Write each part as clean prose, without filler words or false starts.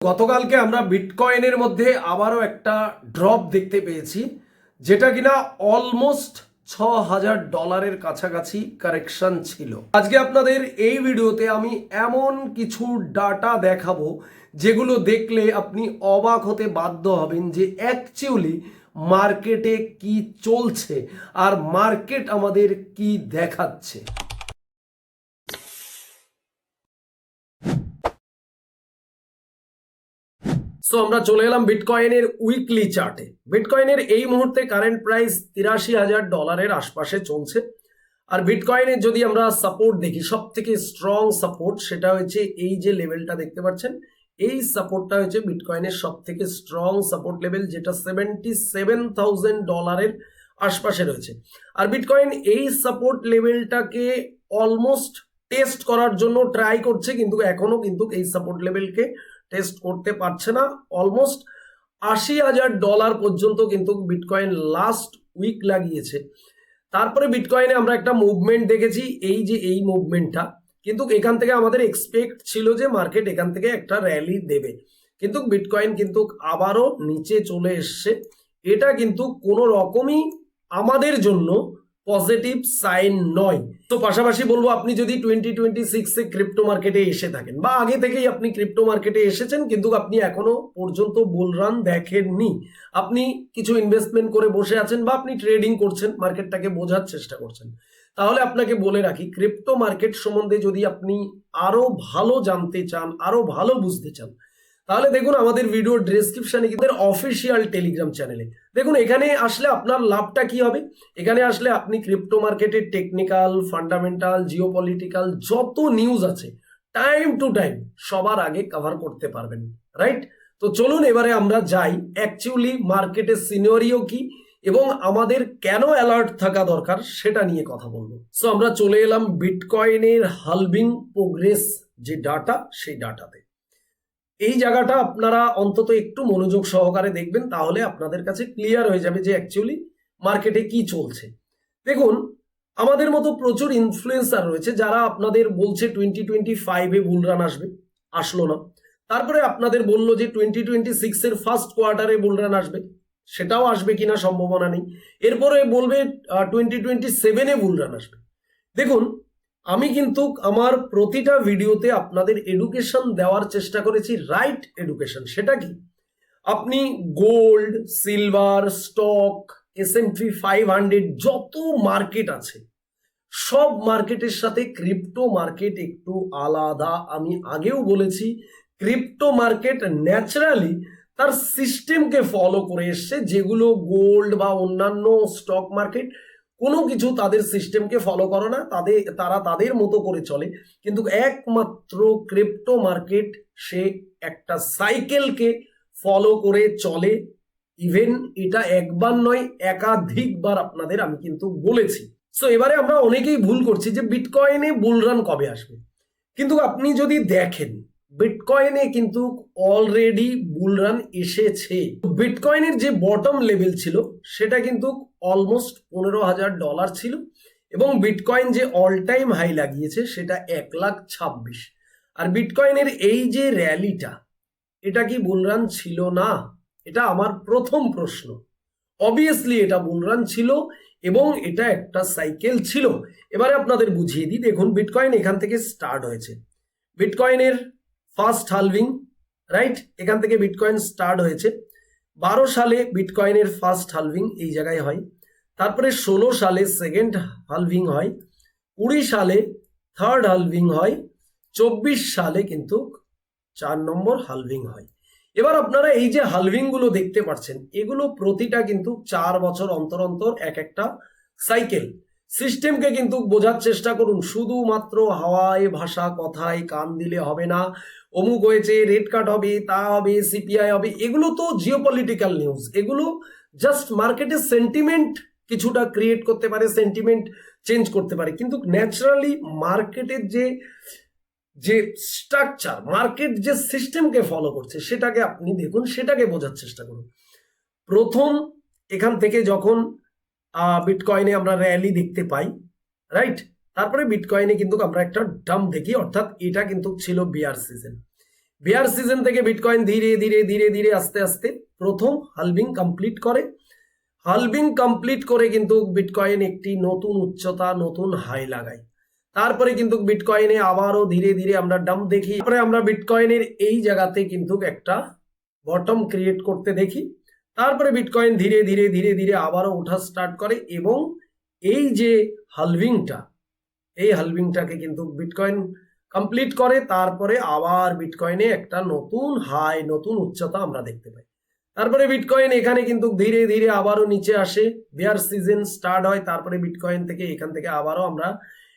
গতকালকে আমরা বিটকয়েনের মধ্যে আবারও একটা ড্রপ দেখতে পেয়েছি, যেটা কিনা অলমোস্ট $6,000 কাছাকাছি কারেকশন ছিল। আজকে আপনাদের এই ভিডিওতে আমি এমন কিছু ডাটা দেখাবো যেগুলো দেখলে আপনি অবাক হতে বাধ্য হবেন যে অ্যাকচুয়ালি মার্কেটে কি চলছে আর মার্কেট আমাদের কি দেখাচ্ছে। সো আমরা চলে এলাম বিটকয়েনের উইকলি চার্টে। বিটকয়েনের এই মুহূর্তে কারেন্ট প্রাইস $83,000 আশপাশে চলছে। আর বিটকয়েনের যদি আমরা সাপোর্ট দেখি, সব থেকে স্ট্রং সাপোর্ট সেটা হচ্ছে এই যে লেভেলটা দেখতে পাচ্ছেন, এই সাপোর্টটা হচ্ছে বিটকয়েনের সব থেকে স্ট্রং সাপোর্ট লেভেল, যেটা $77,000 আশপাশে রয়েছে। আর বিটকয়েন এই সাপোর্ট লেভেলটাকে অলমোস্ট টেস্ট করার জন্য ট্রাই করছে, কিন্তু এখনো কিন্তু এই সাপোর্ট লেভেলকে টেস্ট করতে পারছে না। অলমোস্ট $80,000 পর্যন্ত কিন্তু বিটকয়েন লাস্ট উইক লাগিয়েছে। তারপরে বিটকয়েনে আমরা একটা মুভমেন্ট দেখেছি, এই যে এই মুভমেন্টটা, কিন্তু এখান থেকে আমাদের এক্সপেক্ট ছিল যে মার্কেট এখান থেকে একটা র্যালি দেবে, কিন্তু বিটকয়েন কিন্তু আবারও নিচে চলে এসছে। এটা কিন্তু কোনো রকমই আমাদের জন্য পজিটিভ সাইন নয়। তো পাশাপাশি বলবো, আপনি যদি 2026-এ ক্রিপ্টো মার্কেটে এসে থাকেন বা আগে থেকেই আপনি ক্রিপ্টো মার্কেটে এসেছেন কিন্তু আপনি এখনো পর্যন্ত বুল রান দেখেননি, আপনি কিছু ইনভেস্টমেন্ট করে বসে আছেন বা আপনি ট্রেডিং করছেন, মার্কেটটাকে বোঝার চেষ্টা করছেন, তাহলে আপনাকে বলে রাখি, ক্রিপ্টো মার্কেট সম্বন্ধে যদি আপনি আরো ভালো জানতে চান, আরো ভালো বুঝতে চান, তাহলে দেখুন আমাদের ভিডিও ডেসক্রিপশনে কিন্তু অফিসিয়াল টেলিগ্রাম চ্যানেলে দেখুন। এখানে আসলে আপনার লাভটা কি হবে? এখানে আসলে আপনি ক্রিপ্টো মার্কেটের টেকনিক্যাল, ফান্ডামেন্টাল, জিওপলিটিক্যাল যত নিউজ আছে টাইম টু টাইম সবার আগে কভার করতে পারবেন, রাইট? তো চলুন এবারে আমরা যাই অ্যাকচুয়ালি মার্কেটের সিনারিও কি এবং আমাদের কেন অ্যালার্ট থাকা দরকার সেটা নিয়ে কথা বলবো। সো আমরা চলে এলাম বিটকয়েনের হালভিং প্রোগ্রেস যে ডাটা, সেই ডাটাতে। এই জায়গাটা আপনারা অন্তত একটু মনোযোগ সহকারে দেখবেন, তাহলে আপনাদের কাছে ক্লিয়ার হয়ে যাবে যে অ্যাকচুয়ালি মার্কেটে কি চলছে। দেখুন, আমাদের মতো প্রচুর ইনফ্লুয়েন্সার রয়েছে যারা আপনাদের বলছে 2025-এ বুল রান আসবে, আসলো না। তারপরে আপনাদের বললো যে 2026-এর ফার্স্ট কোয়ার্টারে বুল রান আসবে, সেটাও আসবে কিনা সম্ভাবনা নেই। এরপরে বলবে 2027-এ বুল রান আসবে। দেখুন, আমি কিন্তু আমার প্রতিটা ভিডিওতে আপনাদের এডুকেশন দেওয়ার চেষ্টা করেছি, রাইট এডুকেশন। সেটা কি? আপনি গোল্ড, সিলভার, স্টক, S&P 500 যত মার্কেট আছে সব মার্কেটের সাথে ক্রিপ্টো মার্কেট একটু আলাদা। আমি আগেও বলেছি, ক্রিপ্টো মার্কেট ন্যাচারালি তার সিস্টেমকে ফলো করে এসছে, যেগুলো গোল্ড বা অন্যান্য স্টক মার্কেট কোনো কিছু তাদের সিস্টেমকে ফলো করে না, তারা তাদের মতো করে চলে। কিন্তু একমাত্র ক্রিপ্টো মার্কেট সে একটা সাইকেলকে ফলো করে চলে। ইভেন এটা একবার নয়, একাধিকবার আপনাদের আমি কিন্তু বলেছি। সো এবারে আমরা অনেকেই ভুল করছি যে বিটকয়েনে বুলরান কবে আসবে, কিন্তু আপনি যদি দেখেন বিটকয়েনে কিন্তু অলরেডি বুলরান এসেছে। বিটকয়েনের যে বটম লেভেল ছিল সেটা কিন্তু অলমোস্ট $15,000 ছিল, এবং বিটকয়েন যে অল টাইম হাই লাগিয়েছে সেটা 1,26,000। আর বিটকয়েনের এই যে র্যালিটা, এটা কি বুলরান ছিল না? এটা আমার প্রথম প্রশ্ন। অবভিয়াসলি এটা বুলরান ছিল এবং এটা একটা সাইকেল ছিল। এবারে আপনাদের বুঝিয়ে দিই, দেখুন বিটকয়েন এখান থেকে স্টার্ট হয়েছে, বিটকয়েনের ফার্স্ট হালভিং, রাইট? এখান থেকে বিটকয়েন স্টার্ট হয়েছে। 12 সালে বিটকয়েনের ফার্স্ট হালভিং এই জায়গায় হয়, তারপরে 16 সালে সেকেন্ড হালভিং হয়, 20 সালে থার্ড হালভিং হয়, 24 সালে কিন্তু 4 নম্বর হালভিং হয়। এবার আপনারা এই যে হালভিং গুলো দেখতে পাচ্ছেন, এগুলো প্রতিটা কিন্তু 4 বছর অন্তর অন্তর এক একটা সাইকেল। সিস্টেমকে কিন্তু বোঝার চেষ্টা করুন, শুধুমাত্র হাওয়ায় ভাষা কথায় কান দিলে হবে না। অমুক হয়েছে, রেট কাট হবে, তা হবে, সিপিআই হবে, এগুলো তো জিওপলিটিক্যাল নিউজ। এগুলো জাস্ট মার্কেটের সেন্টিমেন্ট কিছুটা ক্রিয়েট করতে পারে, সেন্টিমেন্ট চেঞ্জ করতে পারে, কিন্তু ন্যাচারালি মার্কেটের যে যে স্ট্রাকচার, মার্কেট যে সিস্টেমকে ফলো করছে সেটাকে আপনি দেখুন, সেটাকে বোঝার চেষ্টা করুন। প্রথম এখান থেকে যখন বিটকয়েনে আমরা র্যালি দেখতে পাই, রাইট? তারপরে বিটকয়েনে কিন্তু আমরা একটা ডাম্প দেখি, অর্থাৎ এটা কিন্তু ছিল বিয়ার সিজন। বিয়ার সিজন থেকে বিটকয়েন ধীরে ধীরে ধীরে ধীরে আস্তে আস্তে প্রথম হালভিং কমপ্লিট করে। হালভিং কমপ্লিট করে কিন্তু বিটকয়েন একটি নতুন উচ্চতা, নতুন হাই লাগায়। তারপরে কিন্তু বিটকয়েনে আবারও ধীরে ধীরে আমরা ডাম্প দেখি। তারপরে আমরা বিটকয়েনের এই জায়গাতে কিন্তু একটা বটম ক্রিয়েট করতে দেখি। তারপরে বিটকয়েন ধীরে ধীরে ধীরে ধীরে আবারও ওঠা স্টার্ট করে এবং এই যে হালভিংটা, এই হালভিংটাকে কিন্তু বিটকয়েন কমপ্লিট করে। তারপরে আবার বিটকয়েনে একটা নতুন হাই, নতুন উচ্চতা আমরা দেখতে পাই। তারপরে বিটকয়েন এখানে কিন্তু ধীরে ধীরে আবারও নিচে আসে, বিয়ার সিজন স্টার্ট হয়। তারপরে বিটকয়েন থেকে এখান থেকে আবারও আমরা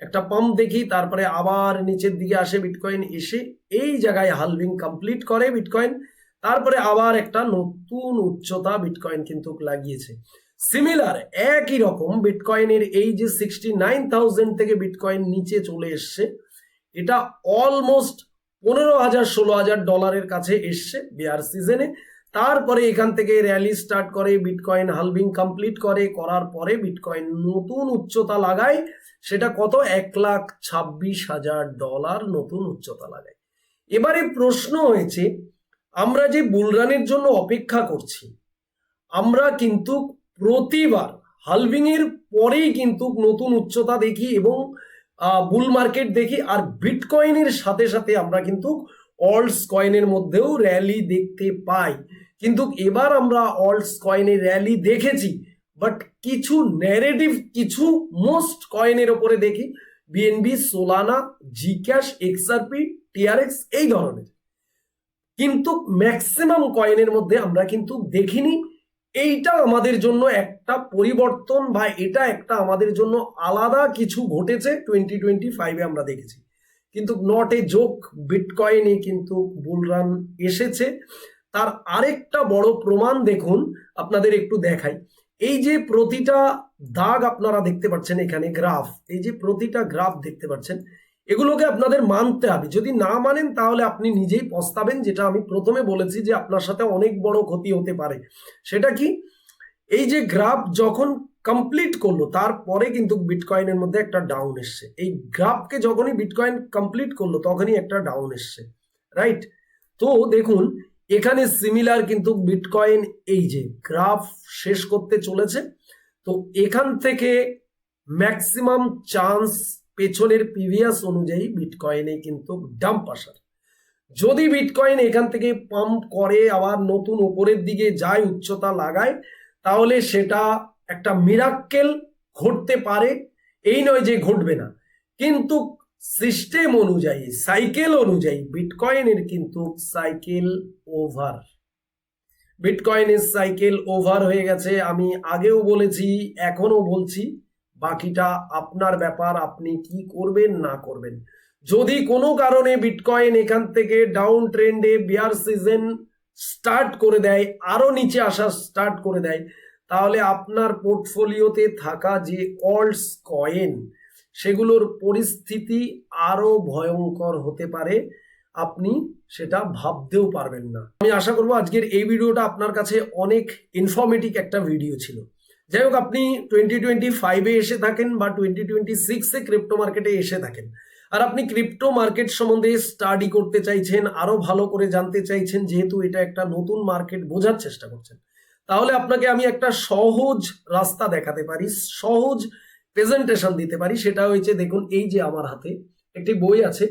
একটা পাম্প দেখি। তারপরে আবার নিচের দিকে আসে বিটকয়েন, এসে এই জায়গায় হালভিং কমপ্লিট করে বিটকয়েন। তারপরে আবার একটা নতুন উচ্চতা বিটকয়েন কিন্তু লাগিয়েছে। সিমিলার একই রকম বিটকয়েনের এই যে 69,000 থেকে বিটকয়েন নিচে চলে এসছে, এটা অলমোস্ট 15,000 $16,000 কাছে এসছে বিয়ার সিজনে। তারপরে এখান থেকে র্যালি স্টার্ট করে, বিটকয়েন হালভিং কমপ্লিট করে, করার পরে বিটকয়েন নতুন উচ্চতা লাগায়। সেটা কত? $1,26,000 নতুন উচ্চতা লাগায়। এবারে প্রশ্ন হয়েছে, আমরা যে বুলরানের জন্য অপেক্ষা করছি, আমরা কিন্তু প্রতিবার হালভিং এর পরেই কিন্তু নতুন উচ্চতা দেখি এবং বুল মার্কেট দেখি। আর বিটকয়েনের সাথে সাথে আমরা কিন্তু অল্টস কয়েনের মধ্যেও র্যালি দেখতে পাই। কিন্তু এবার আমরা অল্টস কয়েনের র্যালি দেখেছি, বাট কিছু ন্যারেটিভ, কিছু মোস্ট কয়েনের ওপরে দেখি, বিএনবি, সোলানা, জি ক্যাশ, এক্সআরপি, টিআরএক্স, এই ধরনের। কিন্তু ম্যাক্সিমাম কয়েনের মধ্যে আমরা কিন্তু দেখিনি। এইটা আমাদের জন্য একটা পরিবর্তন, বা এটা একটা আমাদের জন্য আলাদা কিছু ঘটেছে 2025-এ আমরা দেখেছি। কিন্তু নট এ জোক, বিটকয়েনে কিন্তু বুলরান এসেছে। তার আরেকটা বড় প্রমাণ দেখুন, আপনাদের একটু দেখাই। এই যে প্রতিটা দাগ আপনারা দেখতে পাচ্ছেন এখানে, গ্রাফ, এই যে প্রতিটা গ্রাফ দেখতে পাচ্ছেন, এগুলোকে আপনাদের মানতে হবে। যদি না মানেন তাহলে আপনি নিজেই পস্তাবেন। যেটা আমি প্রথমে বলেছি যে আপনার সাথে অনেক বড় ক্ষতি হতে পারে। সেটা কি? এই যে গ্রাফ যখন কমপ্লিট করলো, তারপরে কিন্তু বিটকয়েনের মধ্যে একটা ডাউন এসছে। এই গ্রাফকে যখনই বিটকয়েন কমপ্লিট করলো তখনই একটা ডাউন এসছে, রাইট? তো দেখুন এখানে সিমিলার কিন্তু বিটকয়েন এই যে গ্রাফ শেষ করতে চলেছে। তো এখান থেকে ম্যাক্সিমাম চান্স পেছনের প্রিভিয়াস অনুযায়ী বিটকয়েনে কিন্তু ডাম্প আসার। যদি বিটকয়েন এখান থেকে পাম্প করে আবার নতুন উপরের দিকে যায়, উচ্চতা লাগায়, তাহলে সেটা একটা মিরাক্কেল ঘটতে পারে। এই নয় যে ঘটবে না, কিন্তু সিস্টেম অনুযায়ী, সাইকেল অনুযায়ী বিটকয়েনের কিন্তু সাইকেল ওভার। বিটকয়েনের সাইকেল ওভার হয়ে গেছে। আমি আগেও বলেছি, এখনো বলছি, বাকিটা আপনার ব্যাপার, আপনি কি করবেন না করবেন। যদি কোনো কারণে বিটকয়েন এখান থেকে ডাউন ট্রেন্ডে বিয়ার সিজন স্টার্ট করে দেয়, আরো নিচে আসা স্টার্ট করে দেয়, তাহলে আপনার পোর্টফোলিওতে থাকা যে অল্টস কয়েন, সেগুলোর পরিস্থিতি আরো ভয়ঙ্কর হতে পারে। আপনি সেটা ভাবতেও পারবেন না। আমি আশা করবো আজকের এই ভিডিওটা আপনার কাছে অনেক ইনফরমেটিভ একটা ভিডিও ছিল। যাই হোক, আপনি 2025-এ এসে থাকেন বা 2026-এ ক্রিপ্টো মার্কেটে এসে থাকেন, আর আপনি ক্রিপ্টো মার্কেট সম্বন্ধে স্টাডি করতে চাইছেন, আরো ভালো করে জানতে চাইছেন, যেহেতু এটা একটা নতুন মার্কেট, বোঝার চেষ্টা করছেন, তাহলে আপনাকে আমি একটা সহজ রাস্তা দেখাতে পারি, সহজ প্রেজেন্টেশন দিতে পারি। সেটা হয়েছে, দেখুন এই যে আমার হাতে একটি বই আছে,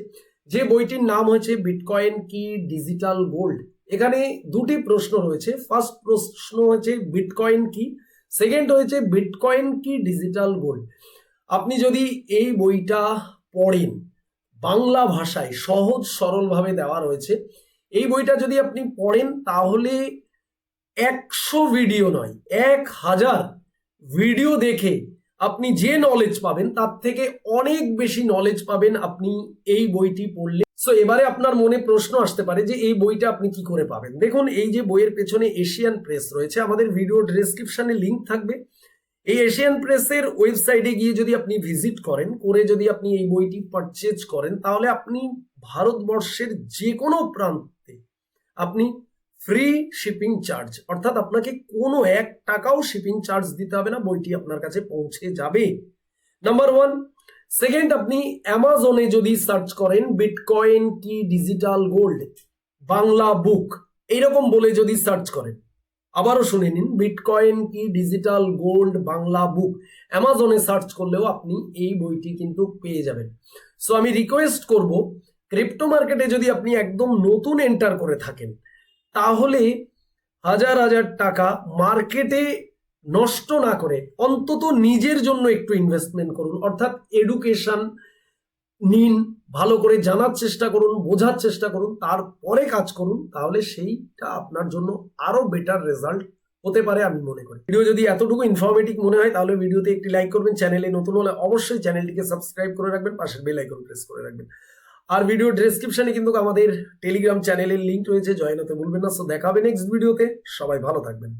যে বইটির নাম হয়েছে বিটকয়েন কি ডিজিটাল গোল্ড। এখানে দুটি প্রশ্ন রয়েছে। ফার্স্ট প্রশ্ন হয়েছে বিটকয়েন কি, সেকেন্ড হয়েছে বিটকয়েন কি ডিজিটাল গোল্ড। আপনি যদি এই বইটা পড়েন, বাংলা ভাষায় সহজ সরলভাবে দেওয়া রয়েছে, এই বইটা যদি আপনি পড়েন তাহলে 100 ভিডিও নয়, 1000 ভিডিও দেখে আপনি যে নলেজ পাবেন তার থেকে অনেক বেশি নলেজ পাবেন আপনি এই বইটি পড়লে। সো এবারে আপনার মনে প্রশ্ন আসতে পারে যে এই বইটা আপনি কি করে পাবেন। দেখুন এই যে বইয়ের পেছনে এশিয়ান প্রেস রয়েছে, আমাদের ভিডিও ডেসক্রিপশনে লিংক থাকবে। এই এশিয়ান প্রেসের ওয়েবসাইটে গিয়ে যদি আপনি ভিজিট করেন, করে যদি আপনি এই বইটি পারচেজ করেন, তাহলে আপনি ভারতবর্ষের যে কোনো প্রান্তে আপনি ফ্রি শিপিং চার্জ, অর্থাৎ আপনাকে কোনো 1 টাকাও শিপিং চার্জ দিতে হবে না, বইটি আপনার কাছে পৌঁছে যাবে। নাম্বার 1। সেকেন্ড, আপনি অ্যামাজনে যদি সার্চ করেন বিটকয়েন কি ডিজিটাল গোল্ড, বাংলা বুক এইরকম বলে যদি সার্চ করেন, আবারও শুনে নিন, বিটকয়েন কি ডিজিটাল গোল্ড বাংলা বুক, অ্যামাজনে সার্চ করলেও আপনি এই বইটি কিন্তু পেয়ে যাবেন। সো আমি রিকোয়েস্ট করব, ক্রিপ্টো মার্কেটে যদি আপনি একদম নতুন এন্টার করে থাকেন, তাহলে হাজার হাজার টাকা মার্কেটে নষ্ট না করে অন্তত নিজের জন্য একটু ইনভেস্টমেন্ট করুন, অর্থাৎ এডুকেশন নিন, ভালো করে জানার চেষ্টা করুন, বোঝার চেষ্টা করুন, তারপরে কাজ করুন, তাহলে সেইটা আপনার জন্য আরো বেটার রেজাল্ট হতে পারে আমি মনে করি। ভিডিও যদি এতটুকু ইনফরমেটিভ মনে হয় তাহলে ভিডিওতে একটি লাইক করবেন, চ্যানেলে নতুন হলে অবশ্যই চ্যানেলটিকে সাবস্ক্রাইব করে রাখবেন, পাশের বেল আইকন প্রেস করে রাখবেন। আর ভিডিও ডেসক্রিপশনে কিন্তু আমাদের টেলিগ্রাম চ্যানেলের লিংক রয়েছে, জয়েন হতে ভুলবেন না। সো দেখা হবে নেক্সট ভিডিওতে, সবাই ভালো থাকবেন।